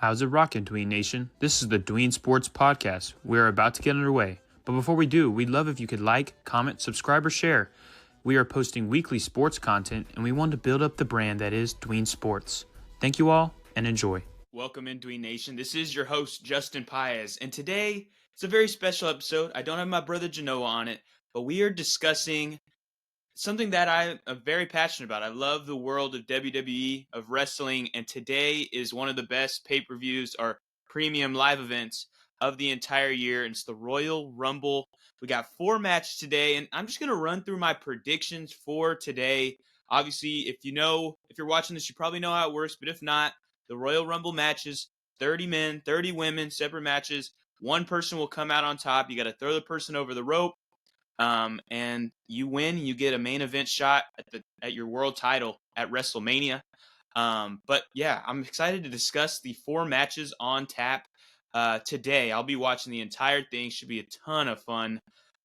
How's it rockin', Dween Nation? This is the Dween Sports Podcast. We're about to get underway. But before we do, we'd love if you could like, comment, subscribe, or share. We are posting weekly sports content, and we want to build up the brand that is Dween Sports. Thank you all, and enjoy. Welcome in, Dween Nation. This is your host, Justin Paez, and today it's a very special episode. I don't have my brother Genoa on it, but we are discussing something that I'm very passionate about. I love the world of WWE, of wrestling, and today is one of the best pay-per-views or premium live events of the entire year, and it's the Royal Rumble. We got 4 matches today, and I'm just going to run through my predictions for today. Obviously, if you're watching this, you probably know how it works, but if not, the Royal Rumble matches, 30 men, 30 women, separate matches. One person will come out on top. You got to throw the person over the rope. And you win, you get a main event shot at your world title at WrestleMania. But yeah, I'm excited to discuss the 4 matches on tap today. I'll be watching the entire thing. Should be a ton of fun.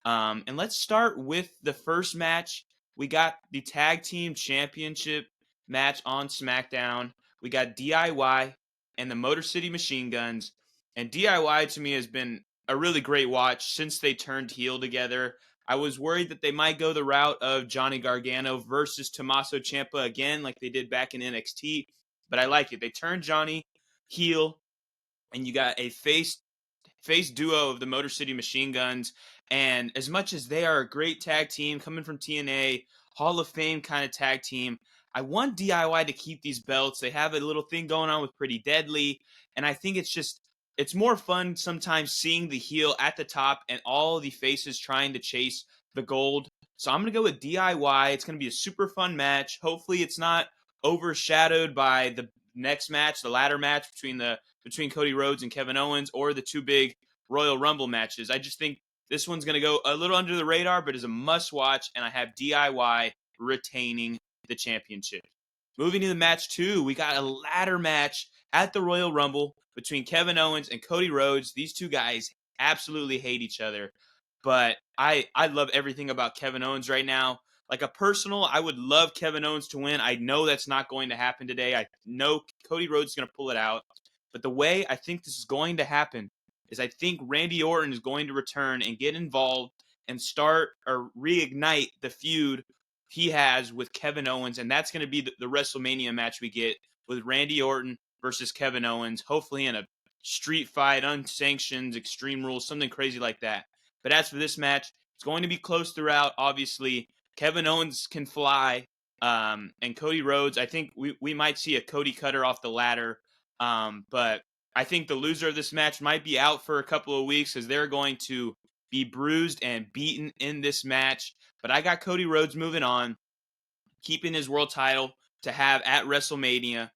And let's start with the first match. We got the Tag Team Championship match on SmackDown. We got DIY and the Motor City Machine Guns. And DIY to me has been a really great watch since they turned heel together. I was worried that they might go the route of Johnny Gargano versus Tommaso Ciampa again, like they did back in NXT. But I like it. They turned Johnny heel, and you got a face duo of the Motor City Machine Guns. And as much as they are a great tag team coming from TNA, Hall of Fame kind of tag team, I want DIY to keep these belts. They have a little thing going on with Pretty Deadly, and I think it's more fun sometimes seeing the heel at the top and all the faces trying to chase the gold. So I'm going to go with DIY. It's going to be a super fun match. Hopefully it's not overshadowed by the next match, the ladder match between Cody Rhodes and Kevin Owens, or the 2 big Royal Rumble matches. I just think this one's going to go a little under the radar, but is a must watch, and I have DIY retaining the championship. Moving to the match 2, we got a ladder match at the Royal Rumble between Kevin Owens and Cody Rhodes. These 2 guys absolutely hate each other, but I love everything about Kevin Owens right now. Like a personal, I would love Kevin Owens to win. I know that's not going to happen today. I know Cody Rhodes is going to pull it out, but the way I think this is going to happen is I think Randy Orton is going to return and get involved and start or reignite the feud he has with Kevin Owens, and that's going to be the WrestleMania match we get with Randy Orton versus Kevin Owens, hopefully in a street fight, unsanctioned, Extreme Rules, something crazy like that. But as for this match, it's going to be close throughout. Obviously, Kevin Owens can fly, and Cody Rhodes, I think we might see a Cody cutter off the ladder, but I think the loser of this match might be out for a couple of weeks because they're going to be bruised and beaten in this match. But I got Cody Rhodes moving on, keeping his world title to have at WrestleMania.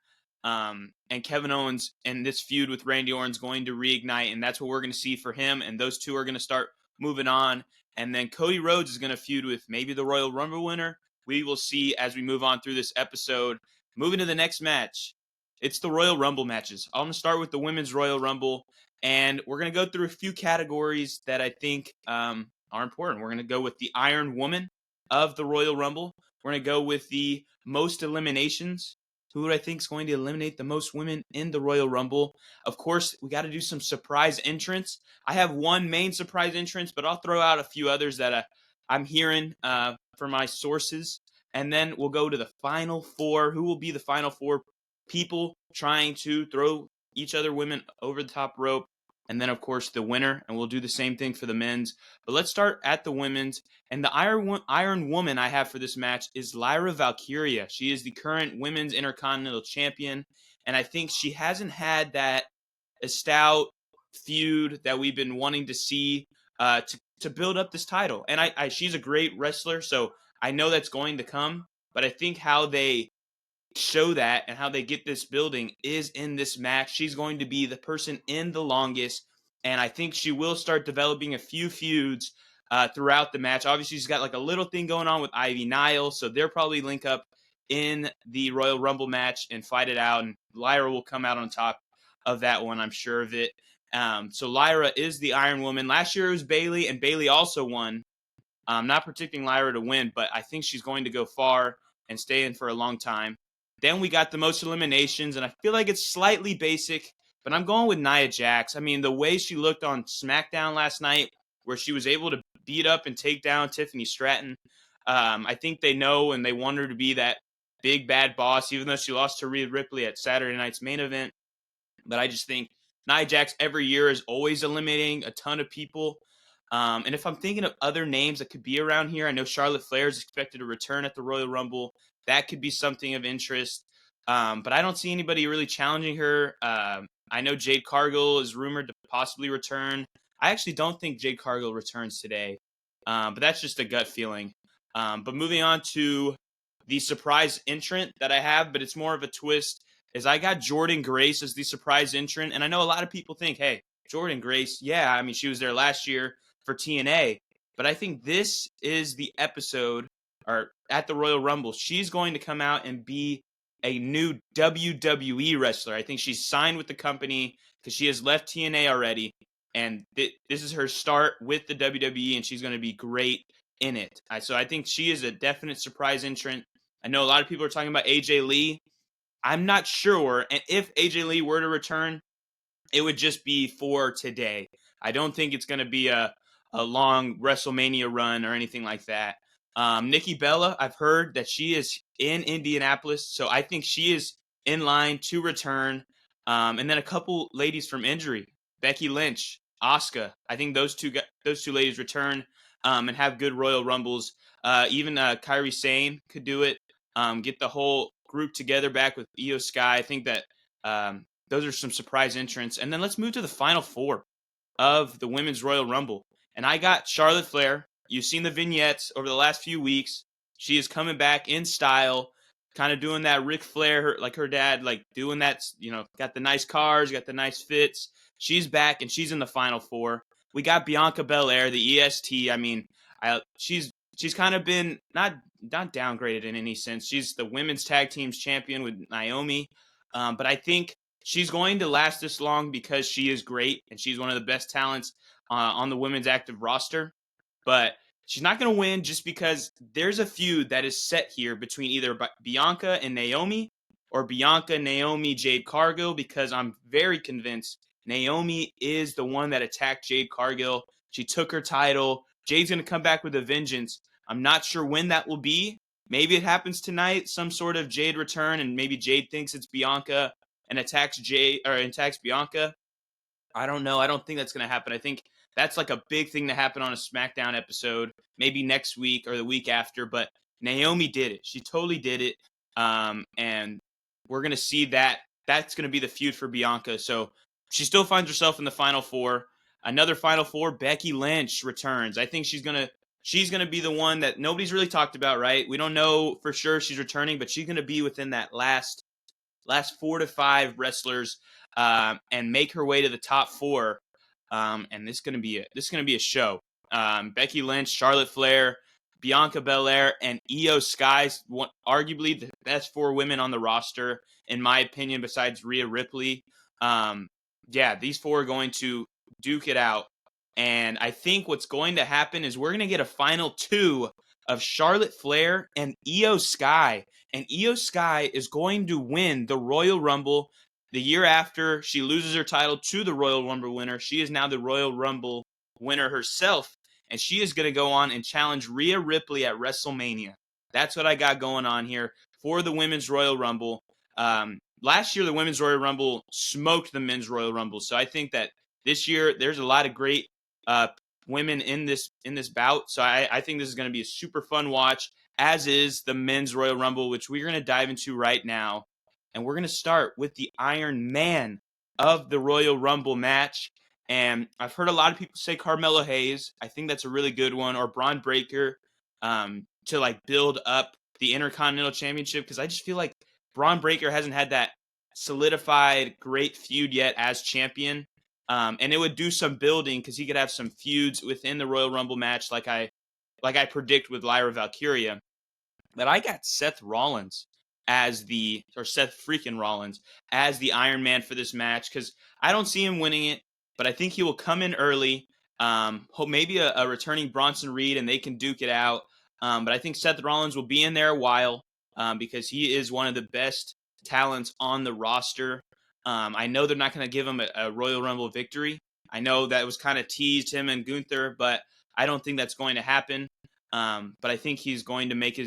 And Kevin Owens and this feud with Randy Orton's going to reignite, and that's what we're going to see for him. And those 2 are going to start moving on. And then Cody Rhodes is going to feud with maybe the Royal Rumble winner. We will see as we move on through this episode. Moving to the next match, it's the Royal Rumble matches. I'm going to start with the Women's Royal Rumble, and we're going to go through a few categories that I think are important. We're going to go with the Iron Woman of the Royal Rumble. We're going to go with the most eliminations. Who do I think is going to eliminate the most women in the Royal Rumble? Of course, we got to do some surprise entrants. I have one main surprise entrance, but I'll throw out a few others that I'm hearing from my sources. And then we'll go to the final 4. Who will be the final 4 people trying to throw each other women over the top rope? And then, of course, the winner. And we'll do the same thing for the men's. But let's start at the women's. And the Iron Woman I have for this match is Lyra Valkyria. She is the current Women's Intercontinental Champion. And I think she hasn't had that stout feud that we've been wanting to see to build up this title. And she's a great wrestler, so I know that's going to come. But I think how they show that and how they get this building is in this match. She's going to be the person in the longest, and I think she will start developing a few feuds throughout the match. Obviously, she's got like a little thing going on with Ivy Nile, so they'll probably link up in the Royal Rumble match and fight it out, and Lyra will come out on top of that one, I'm sure of it. So Lyra is the Iron Woman. Last year it was Bayley, and Bayley also won. I'm not predicting Lyra to win, but I think she's going to go far and stay in for a long time. Then we got the most eliminations, and I feel like it's slightly basic, but I'm going with Nia Jax. I mean, the way she looked on SmackDown last night, where she was able to beat up and take down Tiffany Stratton, I think they know and they want her to be that big bad boss, even though she lost to Rhea Ripley at Saturday night's main event. But I just think Nia Jax every year is always eliminating a ton of people. And if I'm thinking of other names that could be around here, I know Charlotte Flair is expected to return at the Royal Rumble. That could be something of interest. But I don't see anybody really challenging her. I know Jade Cargill is rumored to possibly return. I actually don't think Jade Cargill returns today. But that's just a gut feeling. But moving on to the surprise entrant that I have, but it's more of a twist, is I got Jordynne Grace as the surprise entrant. And I know a lot of people think, hey, Jordynne Grace, yeah, I mean, she was there last year for TNA. But I think this is the episode, or at the Royal Rumble, she's going to come out and be a new WWE wrestler. I think she's signed with the company because she has left TNA already. And this is her start with the WWE, and she's going to be great in it. So I think she is a definite surprise entrant. I know a lot of people are talking about AJ Lee. I'm not sure. And if AJ Lee were to return, it would just be for today. I don't think it's going to be a long WrestleMania run or anything like that. Nikki Bella, I've heard that she is in Indianapolis, so I think she is in line to return. And then a couple ladies from injury, Becky Lynch, Asuka. I think those two ladies return and have good Royal Rumbles. Even Kairi Sane could do it. Get the whole group together back with Io Sky. I think that those are some surprise entrants. And then let's move to the final four of the Women's Royal Rumble. And I got Charlotte Flair. You've seen the vignettes over the last few weeks. She is coming back in style, kind of doing that Ric Flair, like her dad, like doing that, got the nice cars, got the nice fits. She's back, and she's in the final four. We got Bianca Belair, the EST. I mean, she's kind of been not downgraded in any sense. She's the women's tag teams champion with Naomi. But I think she's going to last this long because she is great, and she's one of the best talents on the women's active roster. But she's not going to win just because there's a feud that is set here between either Bianca and Naomi or Bianca, Naomi, Jade Cargill, because I'm very convinced Naomi is the one that attacked Jade Cargill. She took her title. Jade's going to come back with a vengeance. I'm not sure when that will be. Maybe it happens tonight, some sort of Jade return, and maybe Jade thinks it's Bianca and attacks Bianca. I don't know. I don't think that's going to happen. I think that's like a big thing to happen on a SmackDown episode, maybe next week or the week after. But Naomi did it. She totally did it. And we're going to see that. That's going to be the feud for Bianca. So she still finds herself in the final four. Another final four, Becky Lynch returns. I think she's going to be the one that nobody's really talked about, right? We don't know for sure she's returning, but she's going to be within that last 4 to 5 wrestlers and make her way to the top 4. And this is going to be a show. Becky Lynch, Charlotte Flair, Bianca Belair, and Io Sky, arguably the best 4 women on the roster, in my opinion, besides Rhea Ripley. These 4 are going to duke it out. And I think what's going to happen is we're going to get a final 2 of Charlotte Flair and Io Sky. And Io Sky is going to win the Royal Rumble the year after she loses her title to the Royal Rumble winner. She is now the Royal Rumble winner herself. And she is going to go on and challenge Rhea Ripley at WrestleMania. That's what I got going on here for the Women's Royal Rumble. Last year, the Women's Royal Rumble smoked the Men's Royal Rumble. So I think that this year, there's a lot of great women in this bout. So I think this is going to be a super fun watch, as is the Men's Royal Rumble, which we're going to dive into right now. And we're going to start with the Iron Man of the Royal Rumble match. And I've heard a lot of people say Carmelo Hayes. I think that's a really good one. Or Braun Breaker to like build up the Intercontinental Championship. Because I just feel like Braun Breaker hasn't had that solidified great feud yet as champion. And it would do some building because he could have some feuds within the Royal Rumble match like I predict with Lyra Valkyria. But I got Seth Rollins as Seth freaking Rollins as the Iron Man for this match because I don't see him winning it, but I think he will come in early. Hope maybe a returning Bronson Reed and they can duke it out. But I think Seth Rollins will be in there a while because he is one of the best talents on the roster. I know they're not going to give him a Royal Rumble victory. I know that was kind of teased, him and Gunther, but I don't think that's going to happen. But I think he's going to make a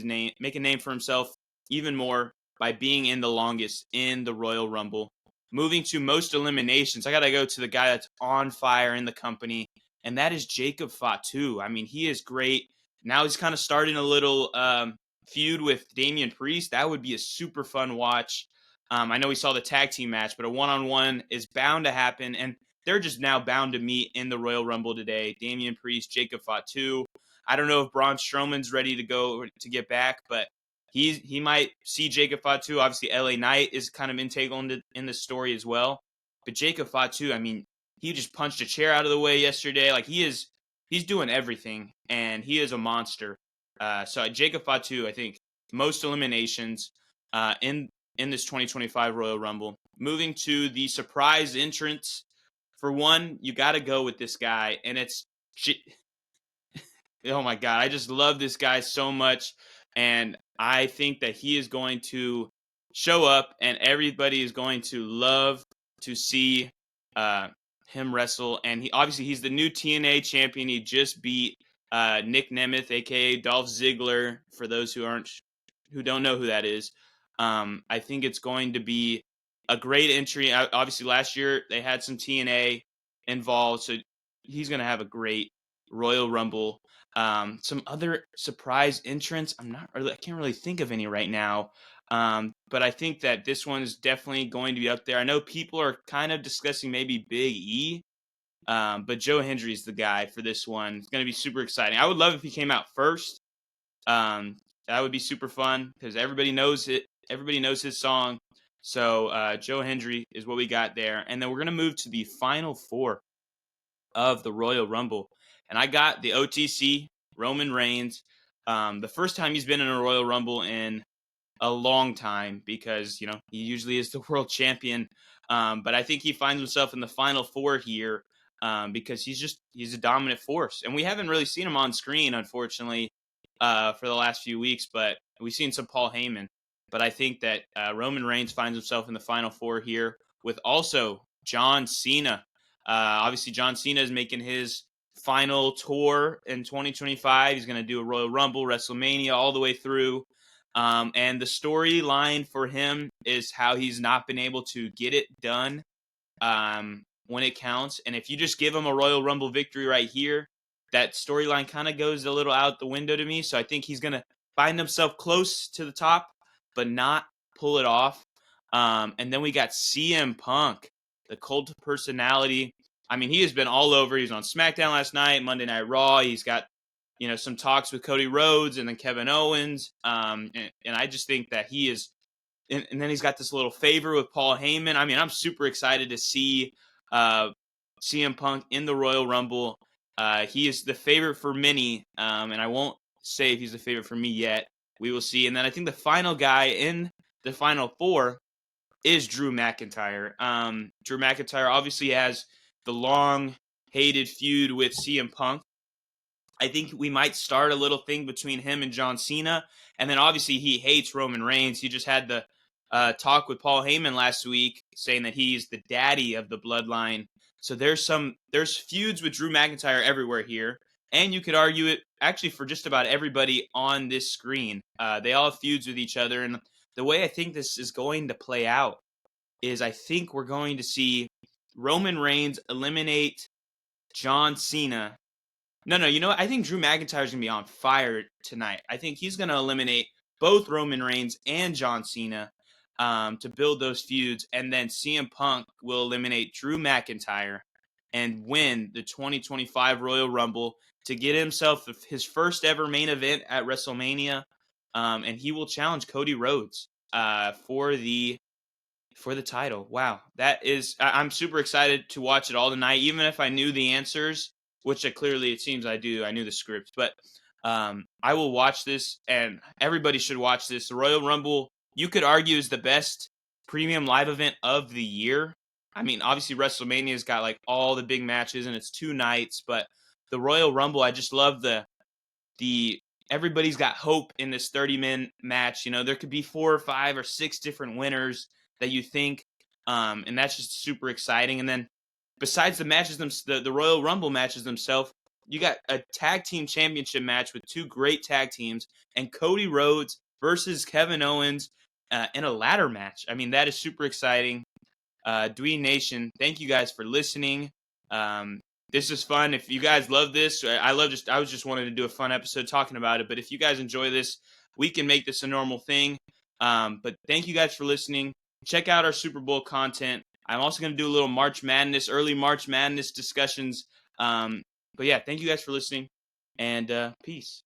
name for himself even more by being in the longest in the Royal Rumble. Moving to most eliminations, I got to go to the guy that's on fire in the company, and that is Jacob Fatu. I mean, he is great. Now he's kind of starting a little feud with Damian Priest. That would be a super fun watch. I know we saw the tag team match, but a one-on-one is bound to happen, and they're just now bound to meet in the Royal Rumble today. Damian Priest, Jacob Fatu. I don't know if Braun Strowman's ready to go to get back, but he might see Jacob Fatu. Obviously, LA Knight is kind of integral in the story as well. But Jacob Fatu, I mean, he just punched a chair out of the way yesterday. Like he's doing everything, and he is a monster. So Jacob Fatu, I think, most eliminations in this 2025 Royal Rumble. Moving to the surprise entrance. For one, you got to go with this guy, and it's oh my God, I just love this guy so much, and I think that he is going to show up, and everybody is going to love to see him wrestle. And he's the new TNA champion. He just beat Nick Nemeth, aka Dolph Ziggler. For those who don't know who that is, I think it's going to be a great entry. Obviously, last year they had some TNA involved, so he's going to have a great Royal Rumble. Some other surprise entrants, I can't really think of any right now. But I think that this one is definitely going to be up there. I know people are kind of discussing maybe Big E, but Joe Hendry's the guy for this one. It's going to be super exciting. I would love if he came out first. That would be super fun because everybody knows it. Everybody knows his song. So Joe Hendry is what we got there. And then we're going to move to the final four of the Royal Rumble. And I got the OTC, Roman Reigns. The first time he's been in a Royal Rumble in a long time because, he usually is the world champion. But I think he finds himself in the final four here because he's a dominant force. And we haven't really seen him on screen, unfortunately, for the last few weeks, but we've seen some Paul Heyman. But I think that Roman Reigns finds himself in the final four here with also John Cena. Obviously, John Cena is making his final tour in 2025. He's going to do a Royal Rumble, WrestleMania, all the way through. And the storyline for him is how he's not been able to get it done when it counts. And if you just give him a Royal Rumble victory right here, that storyline kind of goes a little out the window to me. So I think he's going to find himself close to the top, but not pull it off. And then we got CM Punk, the cult of personality. I mean, he has been all over. He was on SmackDown last night, Monday Night Raw. He's got, some talks with Cody Rhodes and then Kevin Owens. And I just think that he is, and then he's got this little favor with Paul Heyman. I mean, I'm super excited to see CM Punk in the Royal Rumble. He is the favorite for many, and I won't say if he's the favorite for me yet. We will see. And then I think the final guy in the final four is Drew McIntyre. Drew McIntyre obviously has the long-hated feud with CM Punk. I think we might start a little thing between him and John Cena. And then obviously he hates Roman Reigns. He just had the talk with Paul Heyman last week saying that he's the daddy of the bloodline. So there's feuds with Drew McIntyre everywhere here. And you could argue it actually for just about everybody on this screen. They all have feuds with each other. And the way I think this is going to play out is I think we're going to see Roman Reigns eliminate John Cena. No, you know what? I think Drew McIntyre is going to be on fire tonight. I think he's going to eliminate both Roman Reigns and John Cena to build those feuds. And then CM Punk will eliminate Drew McIntyre and win the 2025 Royal Rumble to get himself his first ever main event at WrestleMania. And he will challenge Cody Rhodes for the title. Wow. I'm super excited to watch it all tonight, even if I knew the answers, which clearly it seems I do. I knew the script, but I will watch this, and everybody should watch this. The Royal Rumble, you could argue, is the best premium live event of the year. I mean, obviously WrestleMania's got like all the big matches, and it's 2 nights, but the Royal Rumble, I just love the everybody's got hope in this 30-minute match. There could be 4 or 5 or 6 different winners that you think. and that's just super exciting. And then besides the matches, the Royal Rumble matches themselves, you got a tag team championship match with two great tag teams, and Cody Rhodes versus Kevin Owens in a ladder match. I mean, that is super exciting. Dween Nation, thank you guys for listening. This is fun. If you guys love this, I was just wanting to do a fun episode talking about it. But if you guys enjoy this, we can make this a normal thing. But thank you guys for listening. Check out our Super Bowl content. I'm also going to do a little early March Madness discussions. But yeah, thank you guys for listening, and peace.